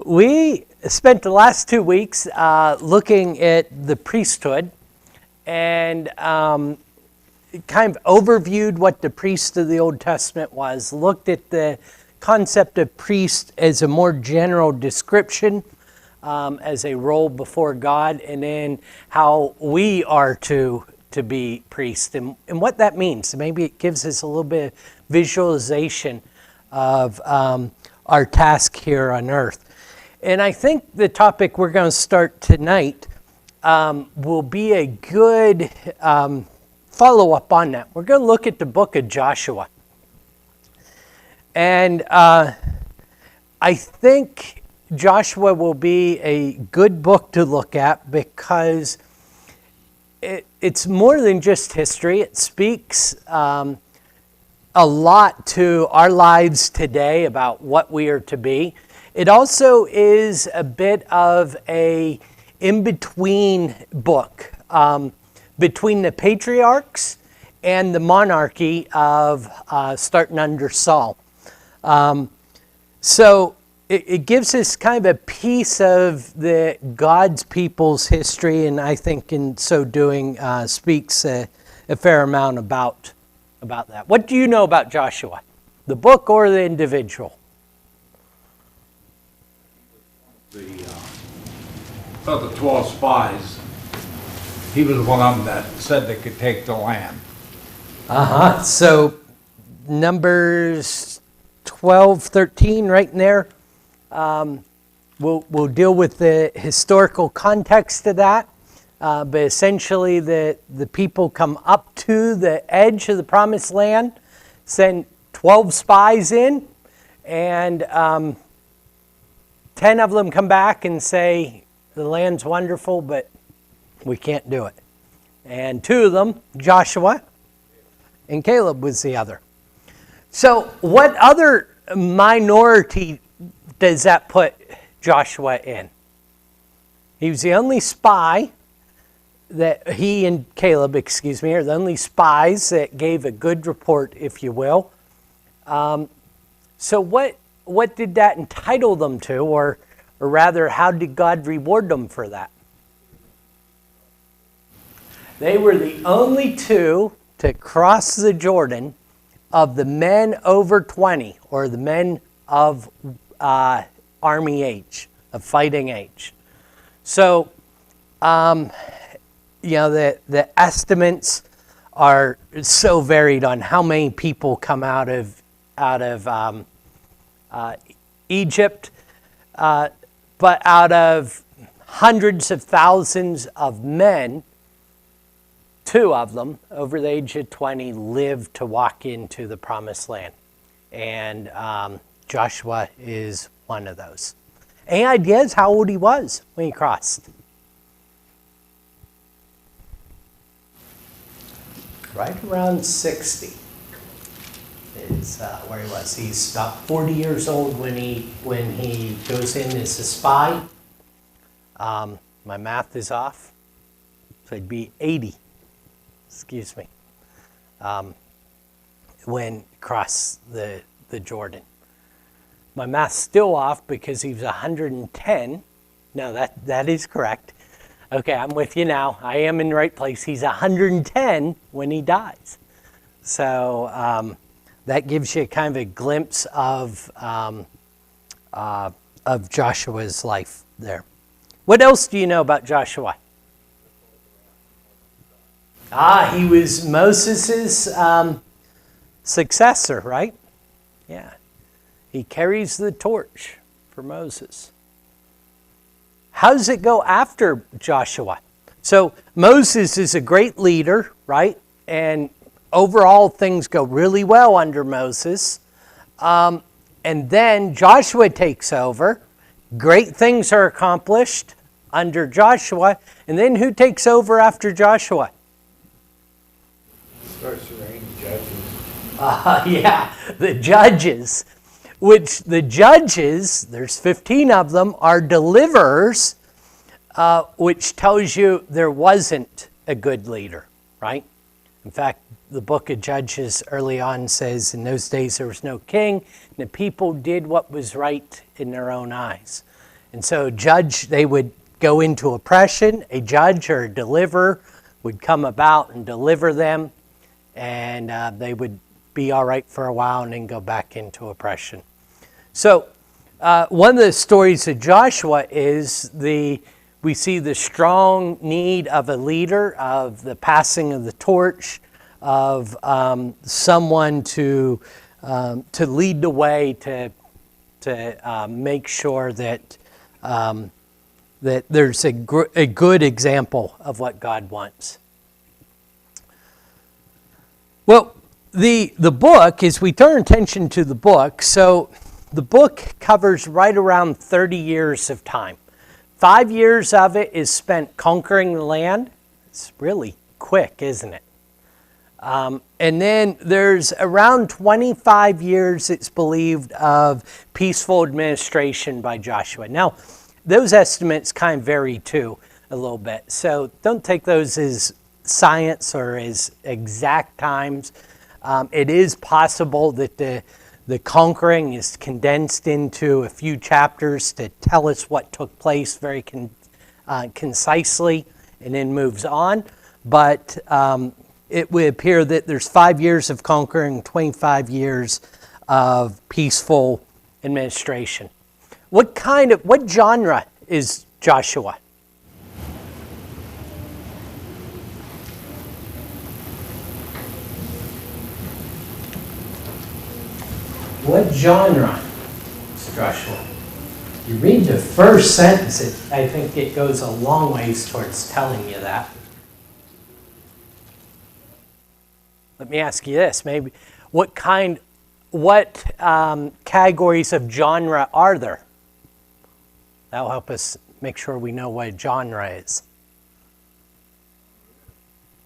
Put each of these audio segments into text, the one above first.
We spent the last 2 weeks looking at the priesthood and kind of overviewed what the priest of the Old Testament was, looked at the concept of priest as a more general description, as a role before God, and then how we are to be priests and what that means. Maybe it gives us a little bit of visualization of our task here on earth. And I think the topic we're going to start tonight will be a good follow-up on that. We're going to look at the book of Joshua. And I think Joshua will be a good book to look at because it's more than just history. It speaks a lot to our lives today about what we are to be. It also is a bit of a in-between book between the patriarchs and the monarchy of starting under Saul. So it gives us kind of a piece of the God's people's history, and I think in so doing speaks a fair amount about that. What do you know about Joshua? The book or the individual? Of the 12 spies, he was one of them that said they could take the land. So Numbers 12, 13, right in there. We'll deal with the historical context of that. But essentially the people come up to the edge of the promised land, send 12 spies in, and 10 of them come back and say, the land's wonderful, but we can't do it. And 2 of them, Joshua and Caleb was the other. So what other minority does that put Joshua in? He was the only spy that he and Caleb, are the only spies that gave a good report, if you will. So what did that entitle them to, or rather, how did God reward them for that? They were the only 2 to cross the Jordan of the men over 20, or the men of army age, of fighting age. So, the estimates are so varied on how many people come out of Egypt, but out of hundreds of thousands of men, 2 of them over the age of 20 lived to walk into the promised land. And Joshua is one of those. Any ideas how old he was when he crossed? Right around 60 is where he was. He's about 40 years old when he goes in as a spy. My math is off, so it'd be 80. Excuse me. When he crossed the Jordan. My math's still off because he was 110. No, that is correct. Okay, I'm with you now. I am in the right place. He's 110 when he dies. So that gives you kind of a glimpse of Joshua's life there. What else do you know about Joshua? He was Moses' successor, right? Yeah. He carries the torch for Moses. How does it go after Joshua? So Moses is a great leader, right? And overall things go really well under Moses. And then Joshua takes over. Great things are accomplished under Joshua. And then who takes over after Joshua? Starts to reign judges. The judges. Which the judges, there's 15 of them, are deliverers, which tells you there wasn't a good leader, right? In fact, the book of Judges early on says, in those days there was no king, and the people did what was right in their own eyes. And so they would go into oppression. A judge or a deliverer would come about and deliver them, and they would be all right for a while and then go back into oppression. So one of the stories of Joshua is we see the strong need of a leader, of the passing of the torch, of someone to lead the way, to make sure that that there's a good example of what God wants. Well, the book, as we turn attention to the book, so the book covers right around 30 years of time. 5 years of it is spent conquering the land. It's really quick, isn't it? And then there's around 25 years, it's believed, of peaceful administration by Joshua. Now, those estimates kind of vary too a little bit. So don't take those as science or as exact times. It is possible that the conquering is condensed into a few chapters to tell us what took place very concisely and then moves on. But it would appear that there's 5 years of conquering, 25 years of peaceful administration. What genre is Joshua? What genre is Joshua? You read the first sentence, I think it goes a long ways towards telling you that. Let me ask you this, maybe, what categories of genre are there? That'll help us make sure we know what a genre is.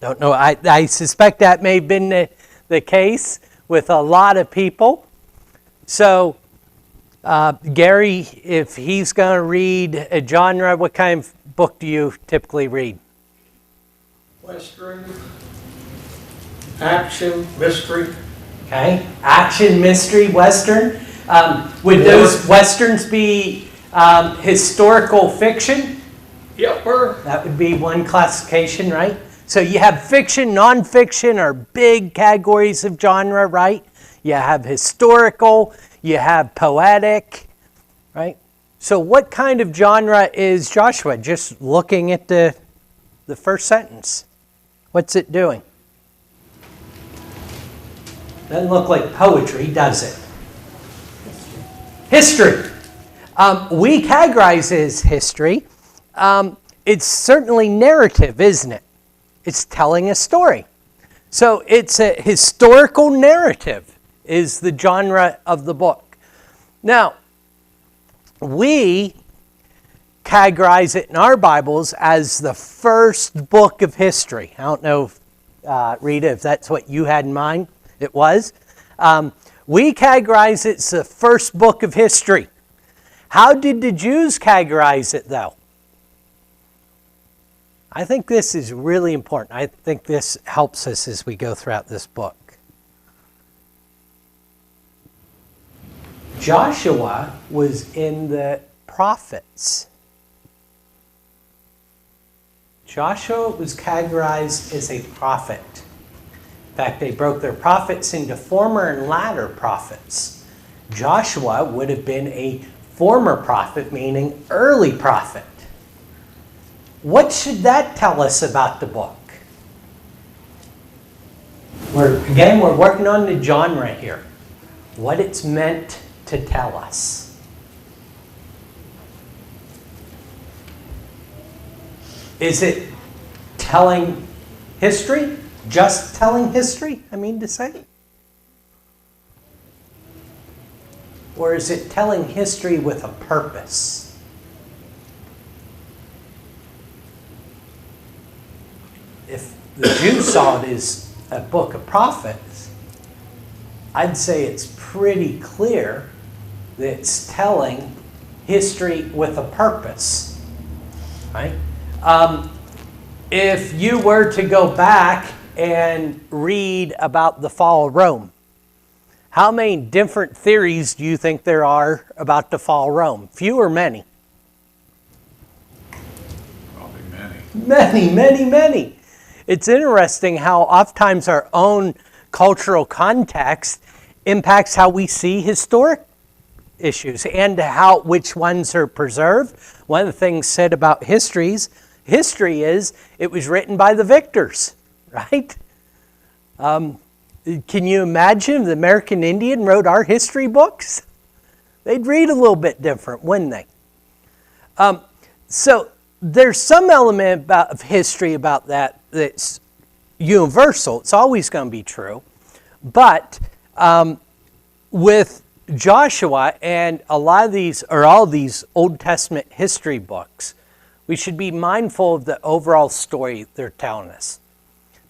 Don't know, I suspect that may have been the case with a lot of people. So, Gary, if he's going to read a genre, what kind of book do you typically read? Western, action, mystery. Okay, action, mystery, Western. Would those Westerns be historical fiction? Yep. That would be one classification, right? So you have fiction, nonfiction are big categories of genre, right? You have historical, you have poetic, right? So what kind of genre is Joshua? Just looking at the first sentence. What's it doing? Doesn't look like poetry, does it? History. We categorize it as history. It's certainly narrative, isn't it? It's telling a story. So it's a historical narrative is the genre of the book. Now, we categorize it in our Bibles as the first book of history. I don't know, Rita, if that's what you had in mind. It was. We categorize it as the first book of history. How did the Jews categorize it, though? I think this is really important. I think this helps us as we go throughout this book. Joshua was in the prophets. Joshua was categorized as a prophet. In fact, they broke their prophets into former and latter prophets. Joshua would have been a former prophet, meaning early prophet. What should that tell us about the book? We're working on the genre here. What it's meant to tell us. Is it telling history? Just telling history, I mean to say? Or is it telling history with a purpose? If the Jews saw it as a book of prophets, I'd say it's pretty clear that it's telling history with a purpose, right? If you were to go back and read about the fall of Rome, how many different theories do you think there are about the fall of Rome? Few or many? Many, many, many. It's interesting how oftentimes our own cultural context impacts how we see historic issues and which ones are preserved. One of the things said about history is it was written by the victors, right? Can you imagine if the American Indian wrote our history books? They'd read a little bit different, wouldn't they? So there's some element of history about that's universal. It's always going to be true. But with Joshua and a lot of these, or all of these Old Testament history books, we should be mindful of the overall story they're telling us.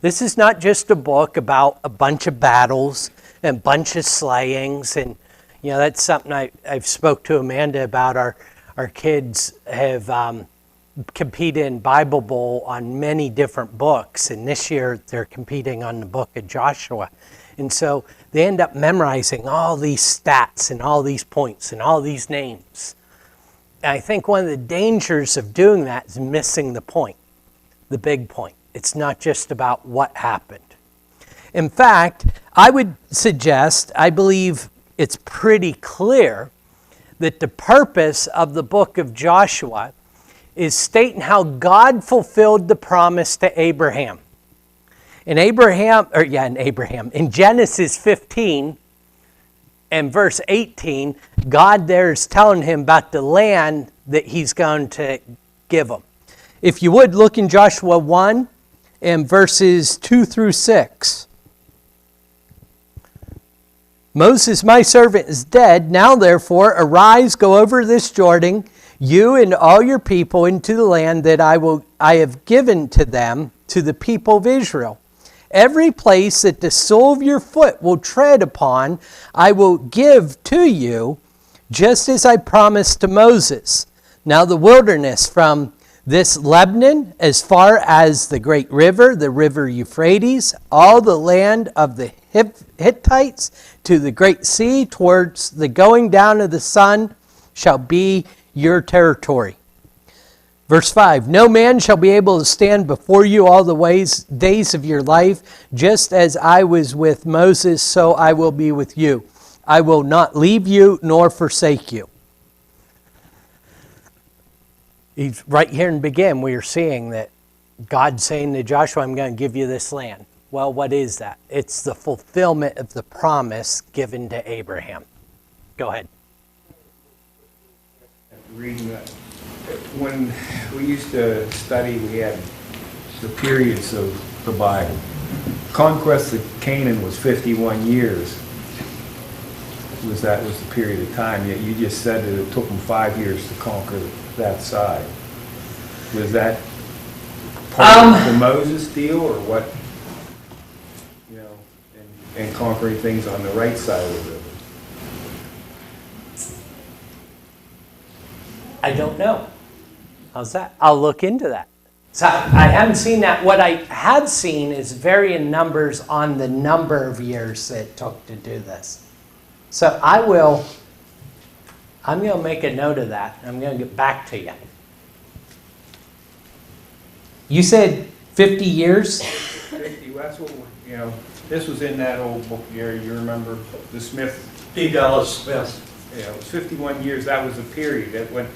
This is not just a book about a bunch of battles and a bunch of slayings. And, that's something I've spoke to Amanda about. Our kids have competed in Bible Bowl on many different books. And this year they're competing on the book of Joshua. And so they end up memorizing all these stats and all these points and all these names. And I think one of the dangers of doing that is missing the point, the big point. It's not just about what happened. In fact, I would suggest, I believe it's pretty clear that the purpose of the book of Joshua is stating how God fulfilled the promise to Abraham. In Genesis 15 and verse 18, God there is telling him about the land that he's going to give him. If you would, look in Joshua 1 and verses 2 through 6. Moses, my servant, is dead. Now, therefore, arise, go over this Jordan, you and all your people, into the land that I have given to them, to the people of Israel. Every place that the sole of your foot will tread upon, I will give to you, just as I promised to Moses. Now the wilderness from this Lebanon, as far as the great river, the river Euphrates, all the land of the Hittites, to the great sea, towards the going down of the sun, shall be your territory. Verse 5, no man shall be able to stand before you all the days of your life. Just as I was with Moses, so I will be with you. I will not leave you nor forsake you. He's right here in the beginning, we are seeing that God's saying to Joshua, I'm going to give you this land. Well, what is that? It's the fulfillment of the promise given to Abraham. Go ahead. Reading that. When we used to study, we had the periods of the Bible. Conquest of Canaan was 51 years. That was the period of time. Yet you just said that it took them 5 years to conquer that side. Was that part of the Moses deal, or what? And conquering things on the right side of the river. I don't know. How's that? I'll look into that. So I haven't seen that. What I have seen is varying numbers on the number of years that it took to do this. So I'm going to make a note of that. I'm going to get back to you. You said 50 years? 50, that's what, this was in that old book, Gary, you remember, the Smith. D. Dallas Smith. It was 51 years, that was the period that went,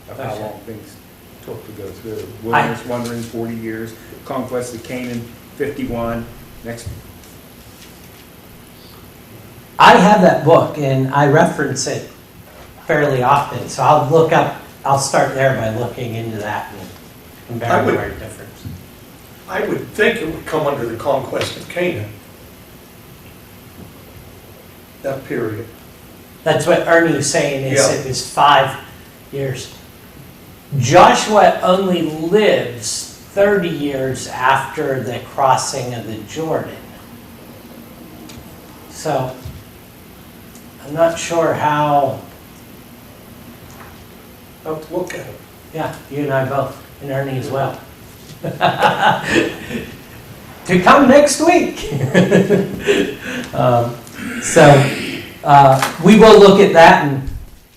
of how long things took to go through. Wilderness wandering, 40 years, conquest of Canaan, 51, next. I have that book, and I reference it fairly often, so I'll start there by looking into that and comparing where it differs. I would think it would come under the conquest of Canaan. That period. That's what Ernie's saying is Yeah. It was 5 years. Joshua only lives 30 years after the crossing of the Jordan. So, I'm not sure how... I'll have to look at it. Yeah, you and I both, and Ernie as well. To come next week. We will look at that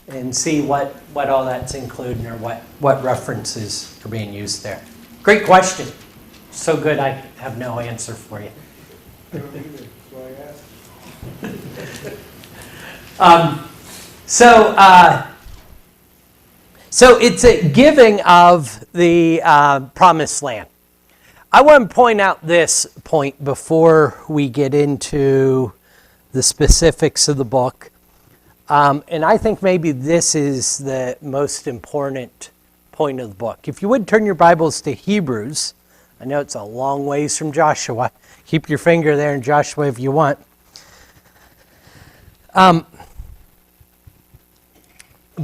and see what what all that's including or what references are being used there. Great question. So good I have no answer for you. So it's a giving of the promised land. I want to point out this point before we get into the specifics of the book. And I think maybe this is the most important point of the book. If you would turn your Bibles to Hebrews. I know it's a long ways from Joshua. Keep your finger there in Joshua if you want.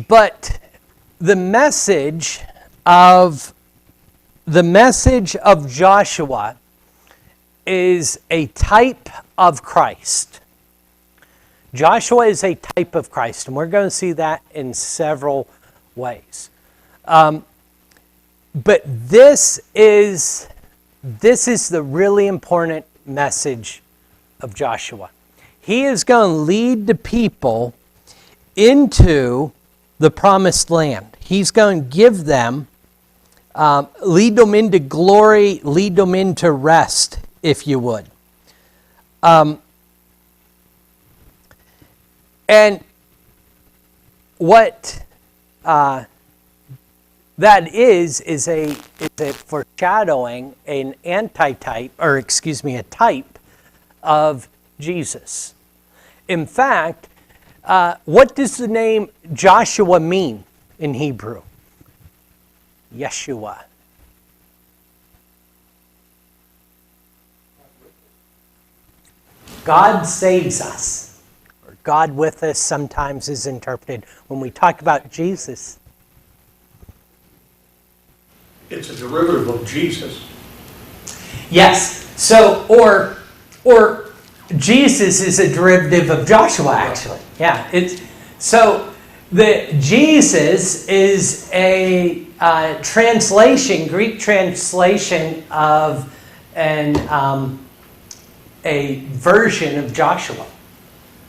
But the message of Joshua is a type of Christ. Joshua is a type of Christ, and we're going to see that in several ways. But this is the really important message of Joshua. He is going to lead the people into the promised land. He's going to give them, lead them into glory, lead them into rest, if you would. And what that is a foreshadowing, an antitype, or excuse me, a type of Jesus. In fact, what does the name Joshua mean in Hebrew? Yeshua. God saves us. Or God with us sometimes is interpreted. When we talk about Jesus, It's a derivative of Jesus. yes. So, or Jesus is a derivative of Joshua, actually. Yeah. So the Jesus is a translation, Greek translation of a version of Joshua.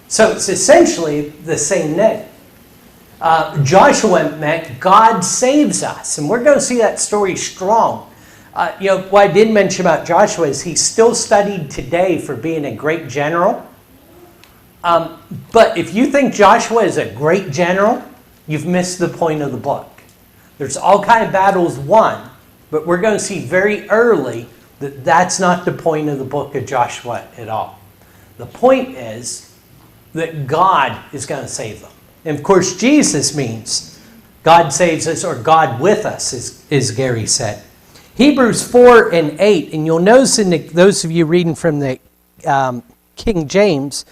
So it's essentially the same name. Joshua meant God saves us, and we're going to see that story strong. What I did mention about Joshua is he's still studied today for being a great general. But if you think Joshua is a great general, you've missed the point of the book. There's all kinds of battles won, but we're going to see very early that that's not the point of the book of Joshua at all. The point is that God is going to save them. And of course, Jesus means God saves us, or God with us, as Gary said. Hebrews 4 and 8, and you'll notice those of you reading from the King James,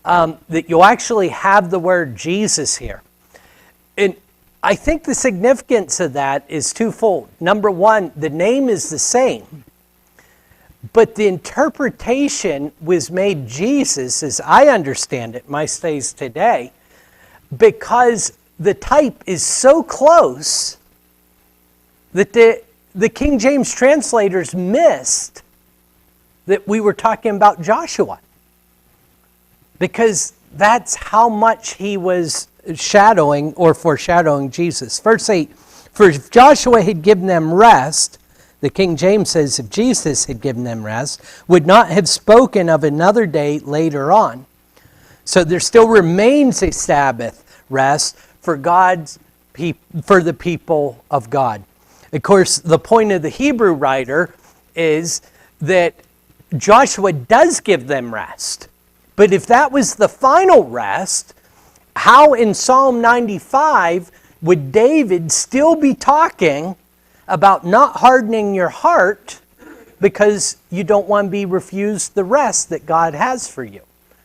that you'll actually have the word Jesus here. And I think the significance of that is twofold. Number one, the name is the same, but the interpretation was made Jesus, as I understand it, my studies today, because the type is so close that the King James translators missed that we were talking about Joshua. Because that's how much he was shadowing or foreshadowing Jesus. Verse 8, for if Joshua had given them rest, the King James says if Jesus had given them rest, would not have spoken of another day later on. So there still remains a Sabbath rest for the people of God. Of course, the point of the Hebrew writer is that Joshua does give them rest. But if that was the final rest, how in Psalm 95 would David still be talking about not hardening your heart because you don't want to be refused the rest that God has for you?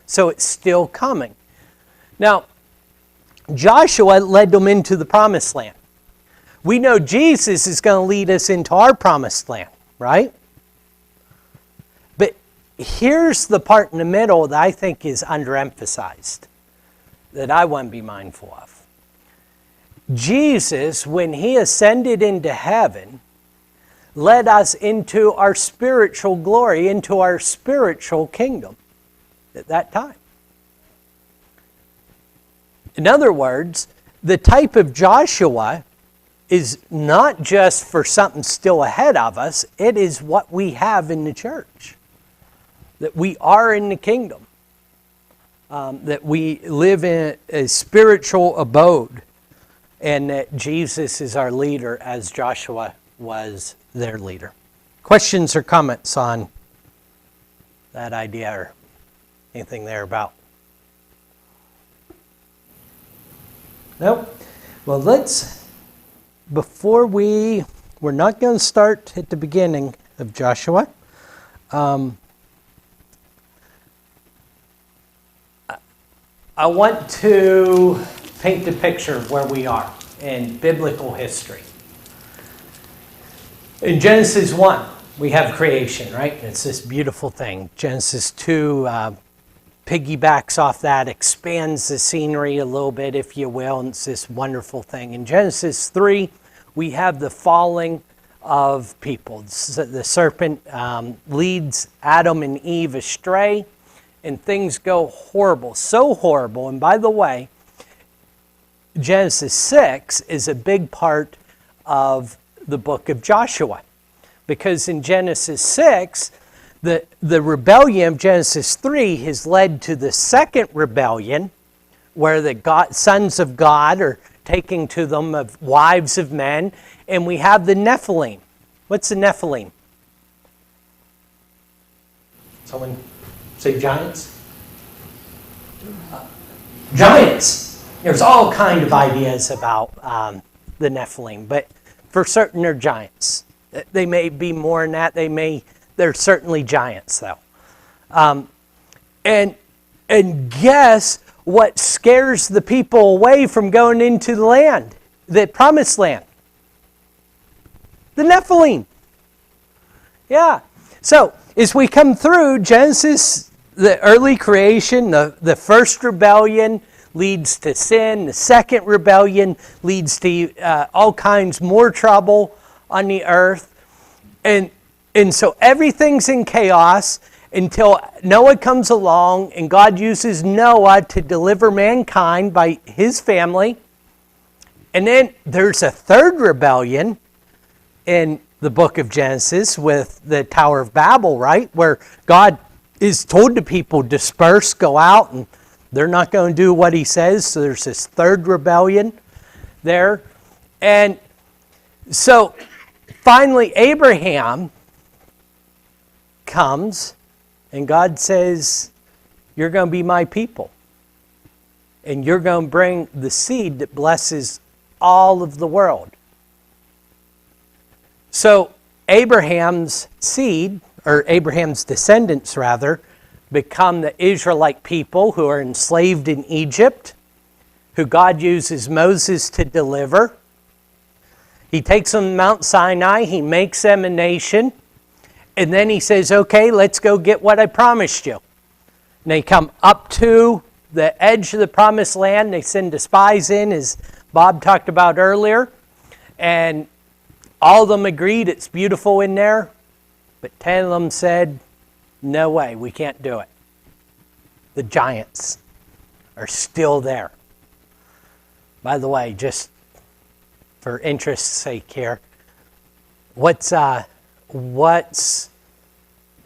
So it's still coming. Now, Joshua led them into the promised land. We know Jesus is going to lead us into our promised land, right? But here's the part in the middle that I think is underemphasized, that I want to be mindful of. Jesus, when he ascended into heaven, led us into our spiritual glory, into our spiritual kingdom at that time. In other words, the type of Joshua is not just for something still ahead of us, it is what we have in the church. That we are in the kingdom. That we live in a spiritual abode. And that Jesus is our leader as Joshua was their leader. Questions or comments on that idea or anything there about? Nope. Well, we're not going to start at the beginning of Joshua. I want to paint the picture of where we are in biblical history. In Genesis 1, we have creation, right? It's this beautiful thing. Genesis 2 piggybacks off that, expands the scenery a little bit, if you will, and it's this wonderful thing. In Genesis 3, we have the falling of people. The serpent leads Adam and Eve astray, and things go horrible, so horrible. And by the way, Genesis 6 is a big part of the book of Joshua. Because in Genesis 6, the rebellion of Genesis 3 has led to the second rebellion, where the sons of God are taking to them of wives of men, and we have the Nephilim. What's the Nephilim? Someone say giants? Giants! There's all kind of ideas about the Nephilim, but for certain they're giants. They may be more than that. They're certainly giants, though. And guess what scares the people away from going into the land, the promised land? The Nephilim. Yeah. So as we come through Genesis, the early creation, the first rebellion leads to sin. The second rebellion leads to all kinds more trouble on the earth. And so everything's in chaos until Noah comes along, and God uses Noah to deliver mankind by his family. And then there's a third rebellion in the book of Genesis with the Tower of Babel, right? Where God is told to people, disperse, go out, and they're not going to do what he says. So there's this third rebellion there. And so finally Abraham comes, and God says, you're going to be my people. And you're going to bring the seed that blesses all of the world. So Abraham's seed, or Abraham's descendants rather, become the Israelite people who are enslaved in Egypt, who God uses Moses to deliver. He takes them to Mount Sinai, he makes them a nation, and then he says, okay, let's go get what I promised you. And they come up to the edge of the promised land. They send the spies in, as Bob talked about earlier. And all of them agreed it's beautiful in there. But 10 of them said, no way, we can't do it. The giants are still there. By the way, just for interest's sake here, what's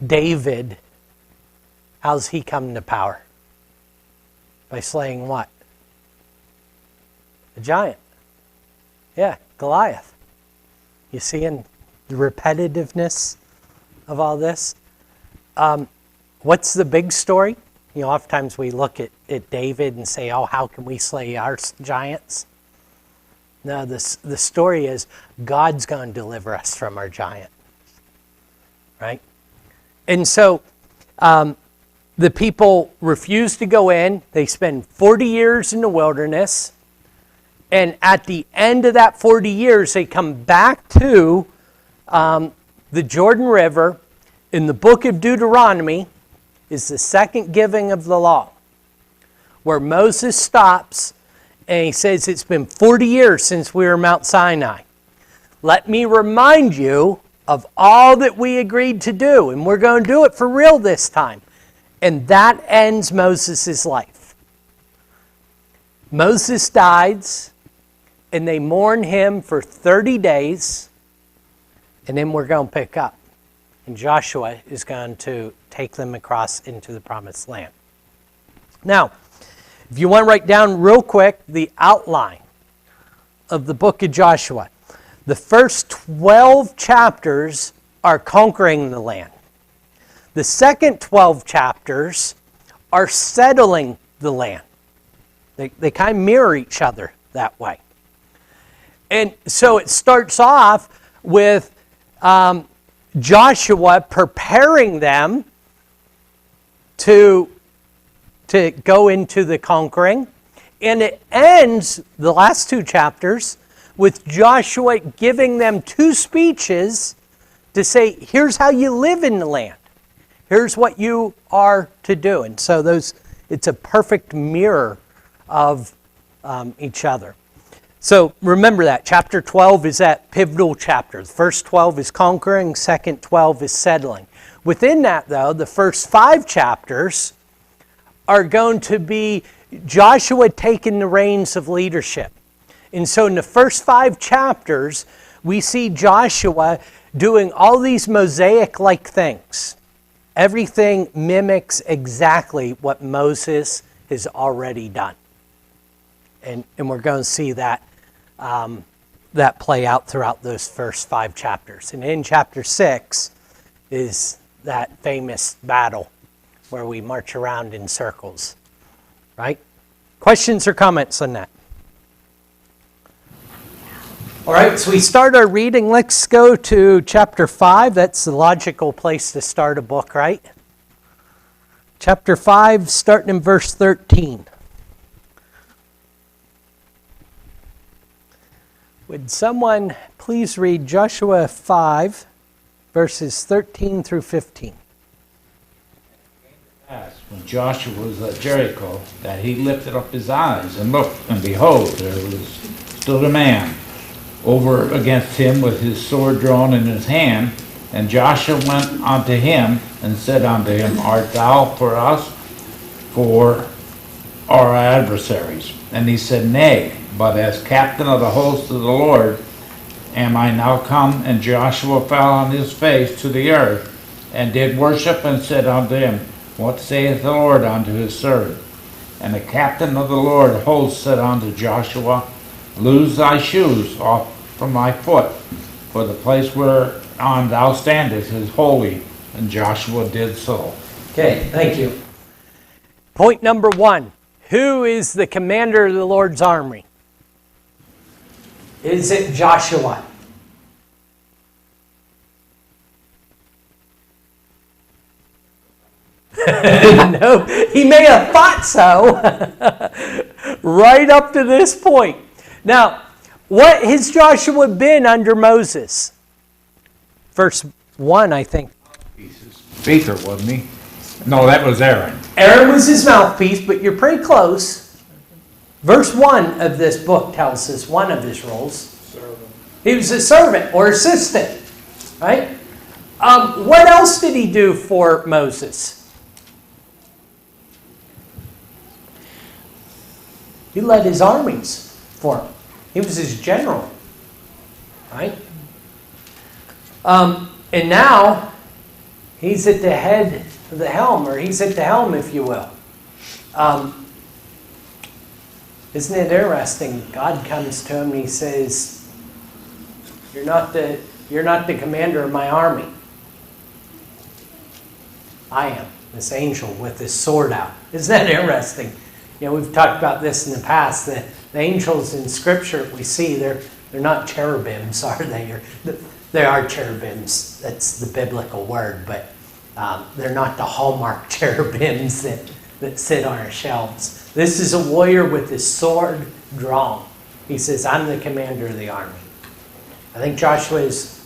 David, how's he come to power? By slaying what? A giant. Yeah, Goliath. You see in the repetitiveness of all this? What's the big story? You know, oftentimes we look at David and say, oh, how can we slay our giants? No, the story is God's going to deliver us from our giant. Right? And so the people refuse to go in. They spend 40 years in the wilderness. And at the end of that 40 years, they come back to the Jordan River. In the book of Deuteronomy is the second giving of the law, where Moses stops and he says, it's been 40 years since we were Mount Sinai. Let me remind you of all that we agreed to do, and we're going to do it for real this time. And that ends Moses' life. Moses dies, and they mourn him for 30 days, and then we're going to pick up. And Joshua is going to take them across into the promised land. Now, if you want to write down real quick the outline of the book of Joshua, the first 12 chapters are conquering the land. The second 12 chapters are settling the land. They kind of mirror each other that way. And so it starts off with Joshua preparing them to go into the conquering. And it ends, the last two chapters, with Joshua giving them two speeches to say, here's how you live in the land. Here's what you are to do. And so it's a perfect mirror of each other. So remember that. Chapter 12 is that pivotal chapter. The first 12 is conquering, second 12 is settling. Within that, though, the first 5 chapters are going to be Joshua taking the reins of leadership. And so in the first 5 chapters, we see Joshua doing all these Mosaic-like things. Everything mimics exactly what Moses has already done. And we're going to see that play out throughout those first 5 chapters. And in chapter 6 is that famous battle where we march around in circles. Right? Questions or comments on that? All right, so we start our reading. Let's go to chapter 5. That's the logical place to start a book, right? Chapter 5, starting in verse 13. Would someone please read Joshua 5, verses 13 through 15? When Joshua was at Jericho, that he lifted up his eyes and looked, and behold, stood a man over against him with his sword drawn in his hand. And Joshua went unto him and said unto him, Art thou for us, for our adversaries? And he said, Nay, but as captain of the host of the Lord am I now come. And Joshua fell on his face to the earth, and did worship, and said unto him, What saith the Lord unto his servant? And the captain of the Lord of hosts said unto Joshua, Loose thy shoes off from thy foot, for the place whereon thou standest is holy. And Joshua did so. Okay, thank you. Point number 1. Who is the commander of the Lord's army? Is it Joshua? No, he may have thought so right up to this point. Now, what has Joshua been under Moses? Verse 1, I think. Speaker, wasn't he? No, that was Aaron. Aaron was his mouthpiece, but you're pretty close. Verse 1 of this book tells us one of his roles. Servant. He was a servant or assistant, right? What else did he do for Moses? He led his armies for him. He was his general, right? And now he's at the head of the helm, or he's at the helm, if you will. Isn't it interesting? God comes to him and he says, "You're not the commander of my army. I am." This angel with his sword out. Isn't that interesting? You know, we've talked about this in the past. The angels in Scripture we see, they're not cherubims, are they? They are cherubims. That's the biblical word, but they're not the hallmark cherubims that sit on our shelves. This is a warrior with his sword drawn. He says, "I'm the commander of the army." I think Joshua is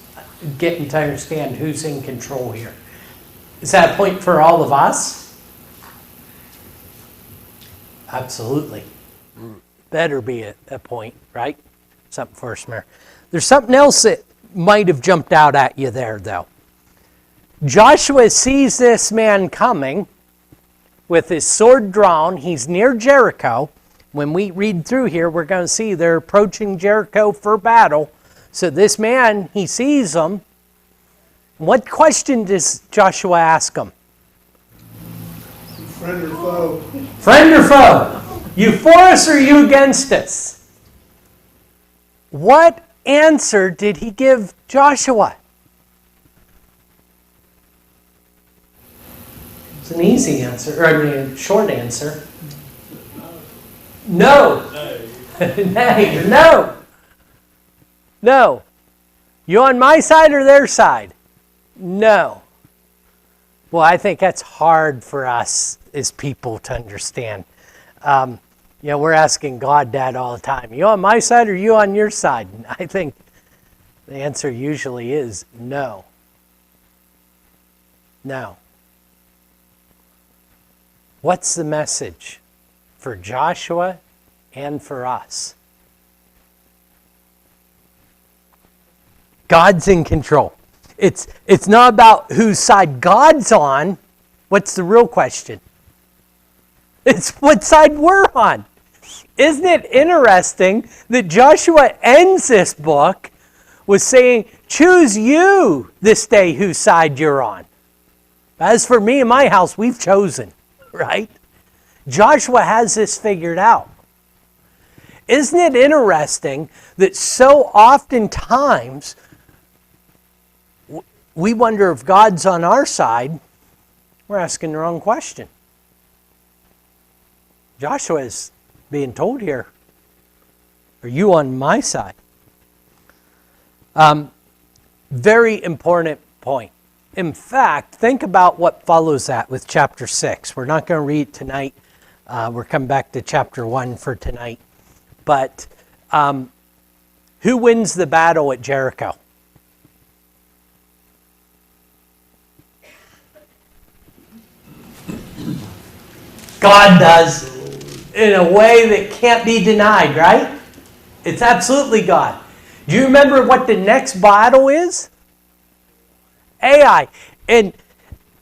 getting to understand who's in control here. Is that a point for all of us? Absolutely. Better be a point, right? Something for us, Mayor. There's something else that might have jumped out at you there, though. Joshua sees this man coming with his sword drawn. He's near Jericho. When we read through here, we're going to see they're approaching Jericho for battle. So this man, he sees them. What question does Joshua ask them? Friend or foe? Friend or foe? You for us or you against us? What answer did he give Joshua? It's an easy answer, or I mean a short answer. No. Nay, no. No. You on my side or their side? No. Well, I think that's hard for us as people to understand. We're asking God that all the time. You on my side or you on your side? And I think the answer usually is no. No. What's the message for Joshua and for us? God's in control. It's not about whose side God's on. What's the real question? It's what side we're on. Isn't it interesting that Joshua ends this book with saying, choose you this day whose side you're on. As for me and my house, we've chosen, right? Joshua has this figured out. Isn't it interesting that so oftentimes we wonder if God's on our side? We're asking the wrong question. Joshua is being told here, are you on my side? Very important point. In fact, think about what follows that with chapter 6. We're not going to read tonight. We're coming back to chapter 1 for tonight. But who wins the battle at Jericho? God does, in a way that can't be denied, right? It's absolutely God. Do you remember what the next battle is? Ai. And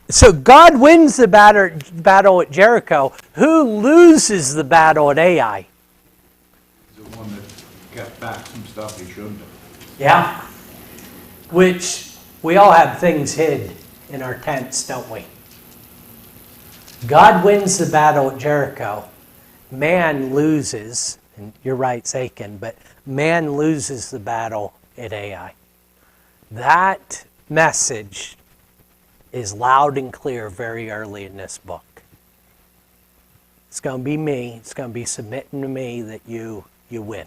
so God wins the battle at Jericho. Who loses the battle at Ai? The one that kept back some stuff he shouldn't have. Yeah. Which we all have things hid in our tents, don't we? God wins the battle at Jericho. Man loses, and you're right, Satan, but man loses the battle at Ai. That message is loud and clear very early in this book. It's going to be me. It's going to be submitting to me that you win.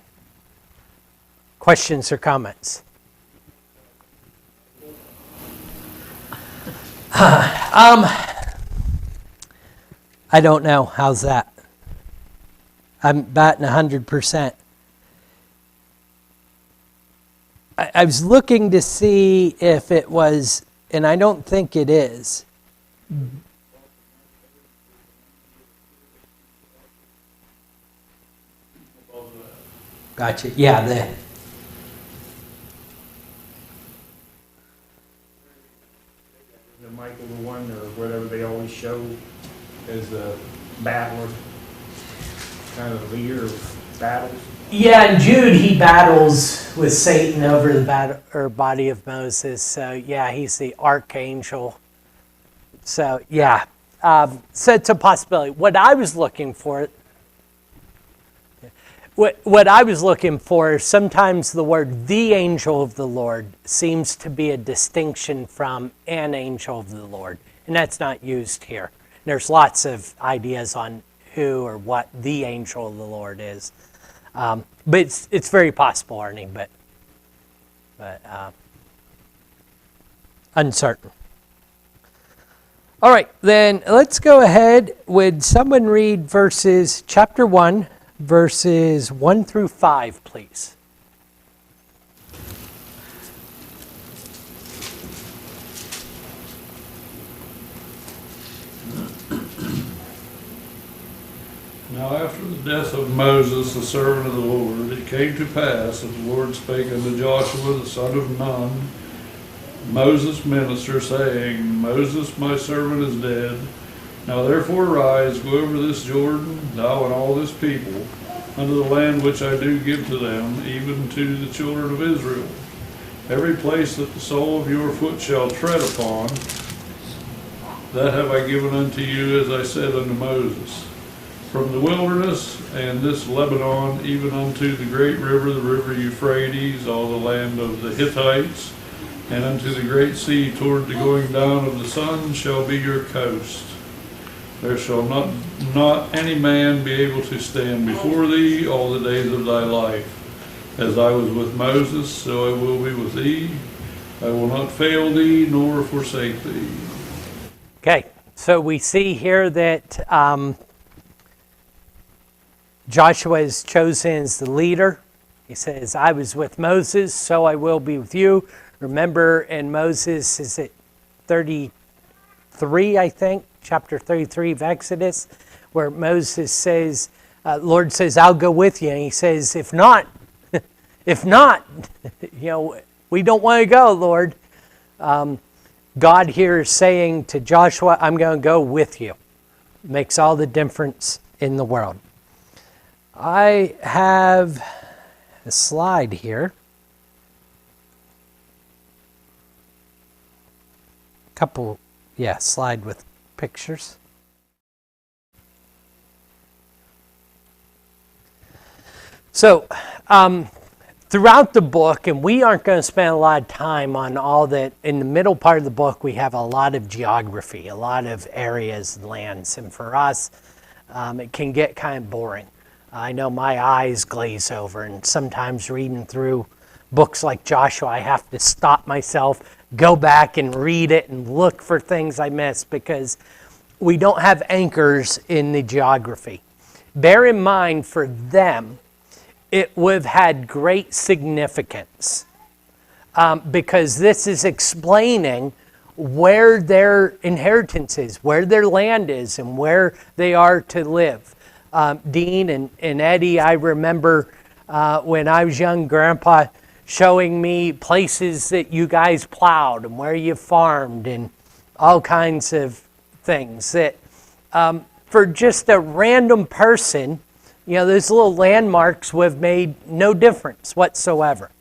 Questions or comments? I don't know. How's that? I'm batting 100%. I was looking to see if it was, and I don't think it is. Gotcha. Yeah, The Michael the One or whatever they always show as the battler, kind of the leader of battles. Yeah, in Jude, he battles with Satan over the body of Moses. So, yeah, he's the archangel. So, yeah. So it's a possibility. What I was looking for is sometimes the word the angel of the Lord seems to be a distinction from an angel of the Lord. And that's not used here. There's lots of ideas on who or what the angel of the Lord is. But it's very possible, Arnie, but uncertain. All right, then let's go ahead. Would someone read chapter 1, verses 1 through 5, please? Now after the death of Moses, the servant of the Lord, it came to pass that the Lord spake unto Joshua, the son of Nun, Moses' minister, saying, Moses, my servant, is dead. Now therefore arise, go over this Jordan, thou and all this people, unto the land which I do give to them, even to the children of Israel. Every place that the sole of your foot shall tread upon, that have I given unto you, as I said unto Moses. From the wilderness and this Lebanon, even unto the great river, the river Euphrates, all the land of the Hittites, and unto the great sea toward the going down of the sun shall be your coast. There shall not any man be able to stand before thee all the days of thy life. As I was with Moses, so I will be with thee. I will not fail thee nor forsake thee. Okay, so we see here that Joshua is chosen as the leader. He says, I was with Moses, so I will be with you. Remember in Moses, is it 33, I think, chapter 33 of Exodus, where Moses says, Lord says, I'll go with you. And he says, if not, we don't want to go, Lord. God here is saying to Joshua, I'm going to go with you. It makes all the difference in the world. I have a slide here. Slide with pictures. So, throughout the book, and we aren't going to spend a lot of time on all that, in the middle part of the book, we have a lot of geography, a lot of areas and lands, and for us, it can get kind of boring. I know my eyes glaze over, and sometimes reading through books like Joshua, I have to stop myself, go back and read it and look for things I missed because we don't have anchors in the geography. Bear in mind, for them, it would have had great significance because this is explaining where their inheritance is, where their land is, and where they are to live. Dean and Eddie, I remember when I was young, Grandpa showing me places that you guys plowed and where you farmed and all kinds of things that for just a random person, those little landmarks would have made no difference whatsoever.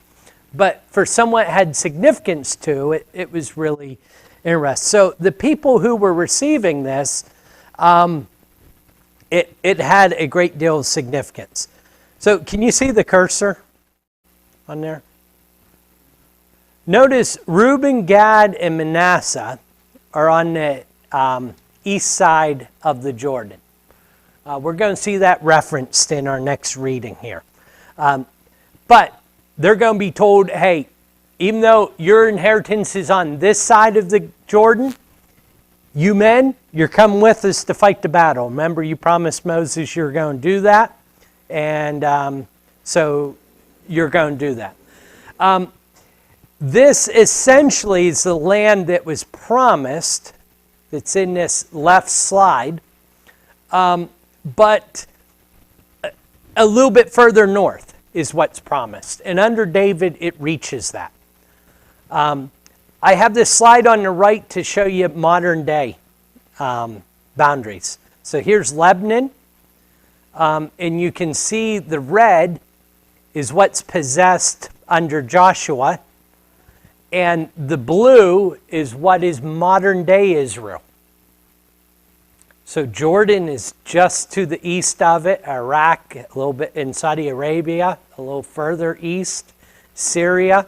But for someone it had significance to, it was really interesting. So the people who were receiving this, it had a great deal of significance. So can you see the cursor on there? Notice Reuben, Gad, and Manasseh are on the east side of the Jordan. We're going to see that referenced in our next reading here. But they're going to be told, hey, even though your inheritance is on this side of the Jordan, you men, you're coming with us to fight the battle. Remember, you promised Moses you're going to do that. And so you're going to do that. This essentially is the land that was promised that's in this left slide, but a little bit further north is what's promised. And under David, it reaches that. I have this slide on the right to show you modern day boundaries. So here's Lebanon, and you can see the red is what's possessed under Joshua, and the blue is what is modern day Israel. So Jordan is just to the east of it, Iraq, a little bit in Saudi Arabia, a little further east, Syria,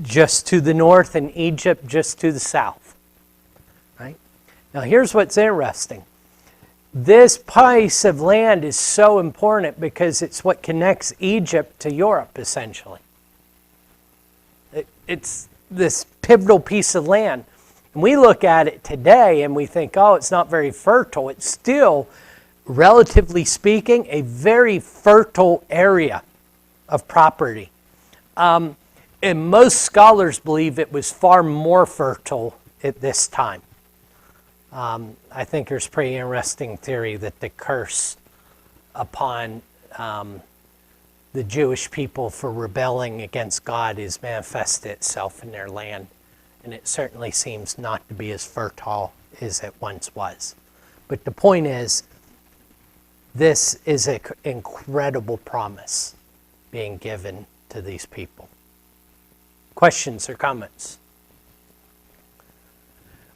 just to the north, and Egypt just to the south. Right? Now here's what's interesting. This piece of land is so important because it's what connects Egypt to Europe, essentially. It's this pivotal piece of land. And we look at it today and we think, oh, it's not very fertile. It's still, relatively speaking, a very fertile area of property. And most scholars believe it was far more fertile at this time. I think there's a pretty interesting theory that the curse upon the Jewish people for rebelling against God is manifested itself in their land. And it certainly seems not to be as fertile as it once was. But the point is, this is an incredible promise being given to these people. Questions or comments?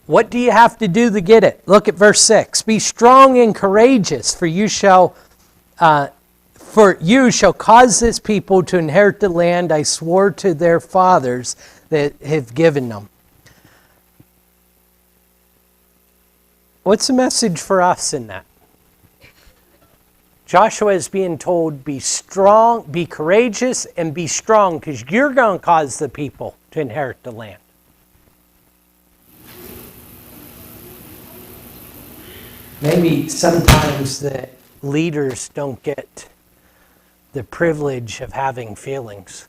What do you have to do to get it? Look at verse 6. Be strong and courageous, for you shall cause this people to inherit the land I swore to their fathers that have given them. What's the message for us in that? Joshua is being told, be strong, be courageous, and be strong, because you're going to cause the people to inherit the land. Maybe sometimes the leaders don't get the privilege of having feelings.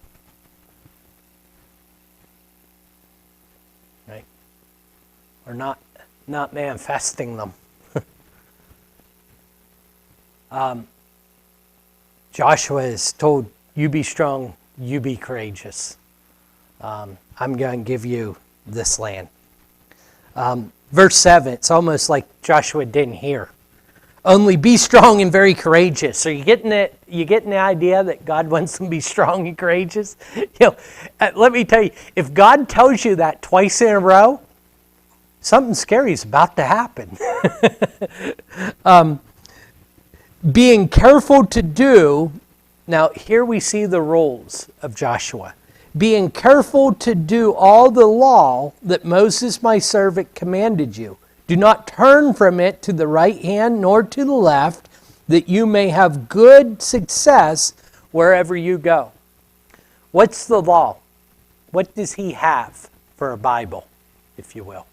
Right? Or not manifesting them. Joshua is told, you be strong, you be courageous. I'm going to give you this land. Verse 7, it's almost like Joshua didn't hear. Only be strong and very courageous. Are you getting it? You getting the idea that God wants them to be strong and courageous? Let me tell you, if God tells you that twice in a row, something scary is about to happen. Being careful to do, now here we see the roles of Joshua. Being careful to do all the law that Moses my servant commanded you. Do not turn from it to the right hand nor to the left, that you may have good success wherever you go. What's the law? What does he have for a Bible, if you will?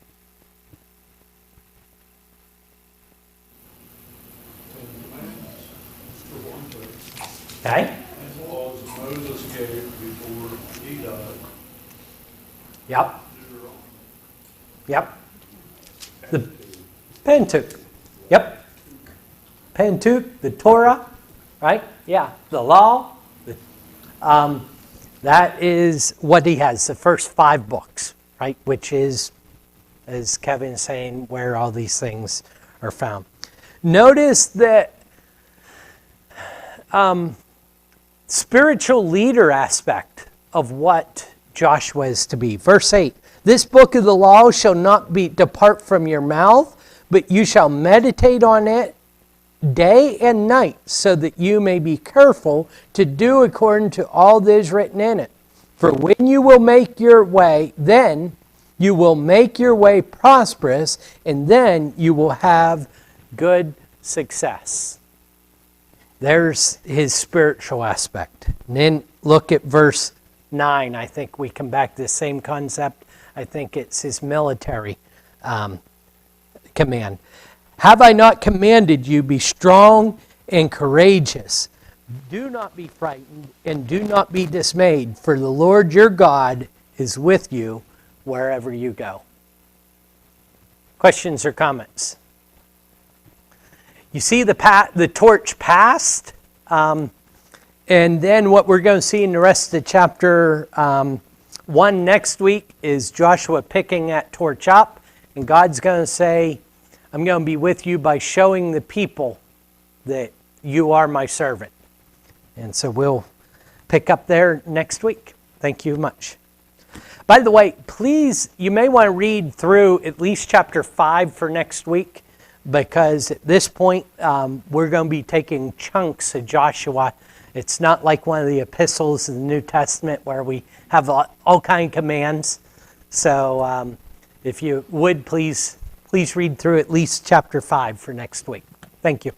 Okay. As laws Moses gave before he died. Yep. Yep. The Pentateuch. Yep. Pentateuch, the Torah, right? Yeah. The law. That is what he has, the first 5 books, right? Which is, as Kevin's saying, where all these things are found. Notice that spiritual leader aspect of what Joshua is to be. Verse 8, this book of the law shall not depart from your mouth, but you shall meditate on it day and night, so that you may be careful to do according to all that is written in it. For when you will make your way, then you will make your way prosperous, and then you will have good success. There's his spiritual aspect. And then look at verse 9. I think we come back to the same concept. I think it's his military command. Have I not commanded you, be strong and courageous? Do not be frightened and do not be dismayed, for the Lord your God is with you wherever you go. Questions or comments? You see the torch passed, and then what we're going to see in the rest of chapter 1 next week is Joshua picking that torch up, and God's going to say, I'm going to be with you by showing the people that you are my servant. And so we'll pick up there next week. Thank you much. By the way, please, you may want to read through at least chapter 5 for next week, because at this point, we're going to be taking chunks of Joshua. It's not like one of the epistles in the New Testament where we have all kinds of commands. So if you would, please read through at least chapter 5 for next week. Thank you.